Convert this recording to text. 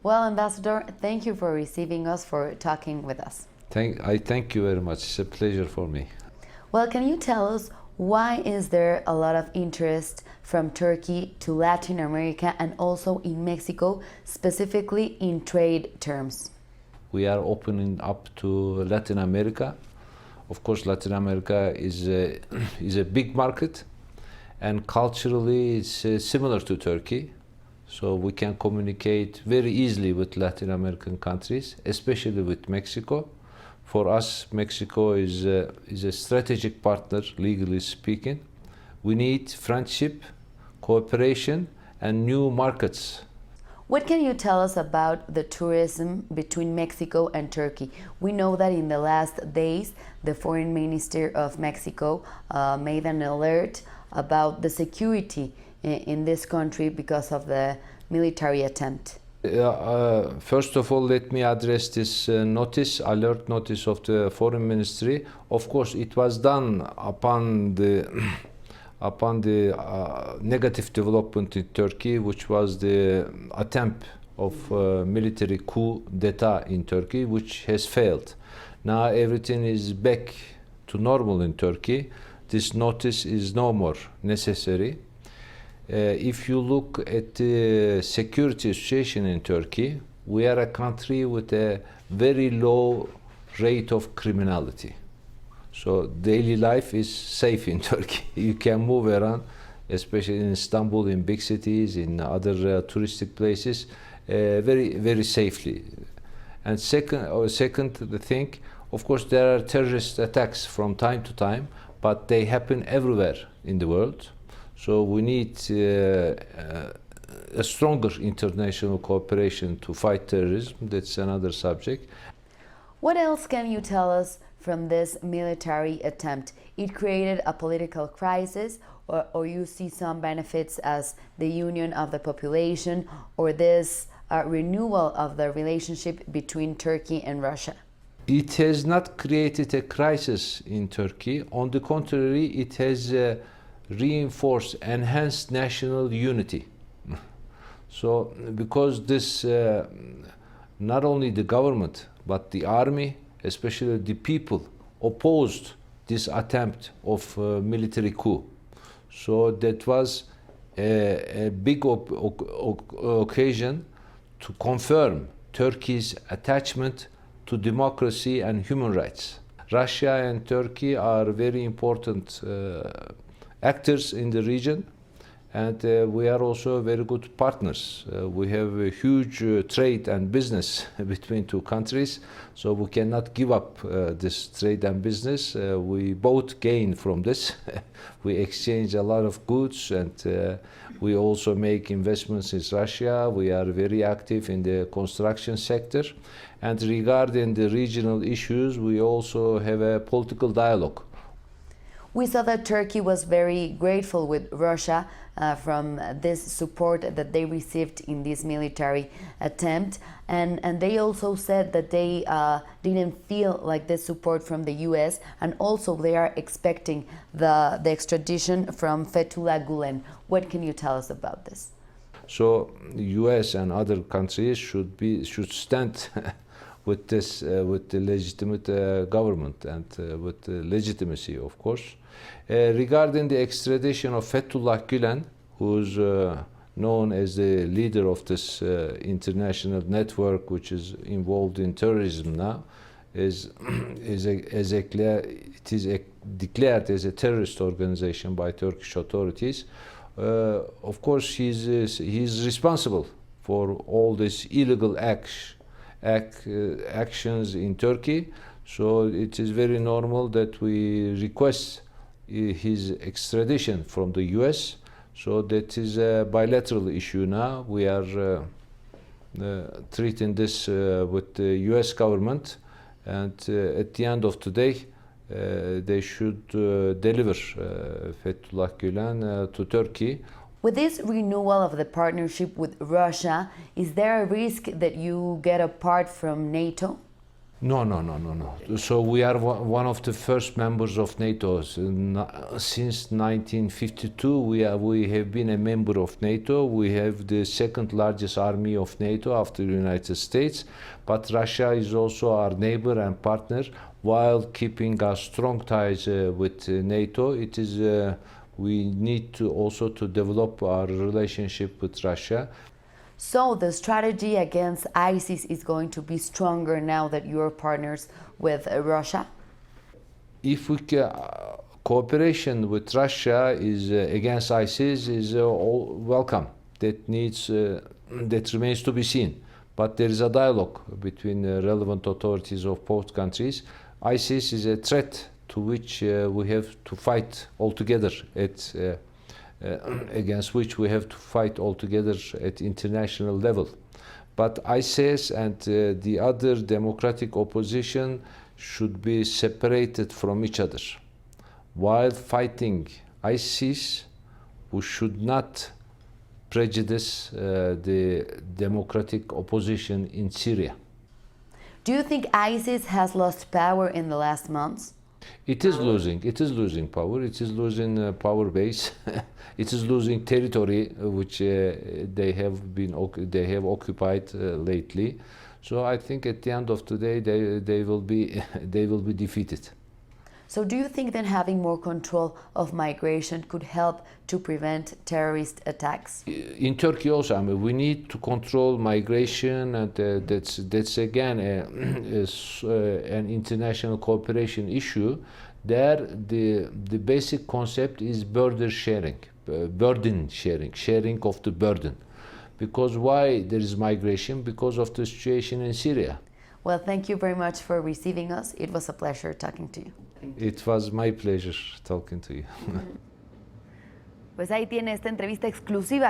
Well, Ambassador, thank you for receiving us, for talking with us. I thank you very much. It's a pleasure for me. Well, can you tell us why is there a lot of interest from Turkey to Latin America and also in Mexico, specifically in trade terms? We are opening up to Latin America. Of course, Latin America is a, is a big market, and culturally it's similar to Turkey. So we can communicate very easily with Latin American countries, especially with Mexico. For us, Mexico is a strategic partner, legally speaking. We need friendship, cooperation, and new markets. What can you tell us about the tourism between Mexico and Turkey? We know that in the last days, the Foreign Minister of Mexico made an alert about the security in this country because of the military attempt. First of all, let me address this alert notice of the Foreign Ministry. Of course, it was done upon the negative development in Turkey, which was the attempt of military coup d'etat in Turkey, which has failed. Now everything is back to normal in Turkey. This notice is no more necessary. If you look at the security situation in Turkey, we are a country with a very low rate of criminality. So daily life is safe in Turkey. You can move around, especially in Istanbul, in big cities, in other touristic places, very safely. And second thing, of course, there are terrorist attacks from time to time, but they happen everywhere in the world. So we need a stronger international cooperation to fight terrorism. That's another subject. What else can you tell us from this military attempt? It created a political crisis, or you see some benefits as the union of the population, or this renewal of the relationship between Turkey and Russia? It has not created a crisis in Turkey. On the contrary, it has reinforced, enhanced national unity. So, because this, not only the government, but the army, especially the people, opposed this attempt of military coup. So that was a big occasion to confirm Turkey's attachment to democracy and human rights. Russia and Turkey are very important actors in the region, and we are also very good partners. We have a huge trade and business between two countries, so we cannot give up this trade and business. We both gain from this. We exchange a lot of goods, and we also make investments in Russia. We are very active in the construction sector. And regarding the regional issues, we also have a political dialogue. We saw that Turkey was very grateful with Russia from this support that they received in this military attempt, and they also said that they didn't feel like this support from the US, and also they are expecting the extradition from Fethullah Gulen. What can you tell us about this? So the US and other countries should stand with this with the legitimate government and with the legitimacy, of course. Regarding the extradition of Fethullah Gulen, who's known as the leader of this international network which is involved in terrorism now, it is declared as a terrorist organization by Turkish authorities. Of course, he's responsible for all these illegal actions in Turkey. So it is very normal that we request his extradition from the US. So that is a bilateral issue now. We are treating this with the US government, and at the end of the day, they should deliver Fethullah Gulen to Turkey. With this renewal of the partnership with Russia, is there a risk that you get apart from NATO? No. So we are one of the first members of NATO. Since 1952, we have been a member of NATO. We have the second largest army of NATO after the United States. But Russia is also our neighbor and partner. While keeping our strong ties with NATO, it is we need to also to develop our relationship with Russia. So the strategy against ISIS is going to be stronger now that you're partners with Russia? If we cooperation with Russia is against ISIS is all welcome. That needs that remains to be seen. But there is a dialogue between the relevant authorities of both countries. ISIS is a threat to which we have to fight all together against which we have to fight all together at international level. But ISIS and the other democratic opposition should be separated from each other. While fighting ISIS, we should not prejudice the democratic opposition in Syria. Do you think ISIS has lost power in the last months? It is losing power. It is losing power base. It is losing territory, which they have occupied lately. So I think at the end of the day, they will be defeated. So do you think that having more control of migration could help to prevent terrorist attacks? In Turkey also, I mean, we need to control migration, and that's again an international cooperation issue. There, the basic concept is burden sharing of the burden. Because why there is migration? Because of the situation in Syria. Well, thank you very much for receiving us. It was a pleasure talking to you. It was my pleasure talking to you. Pues ahí tiene esta entrevista exclusiva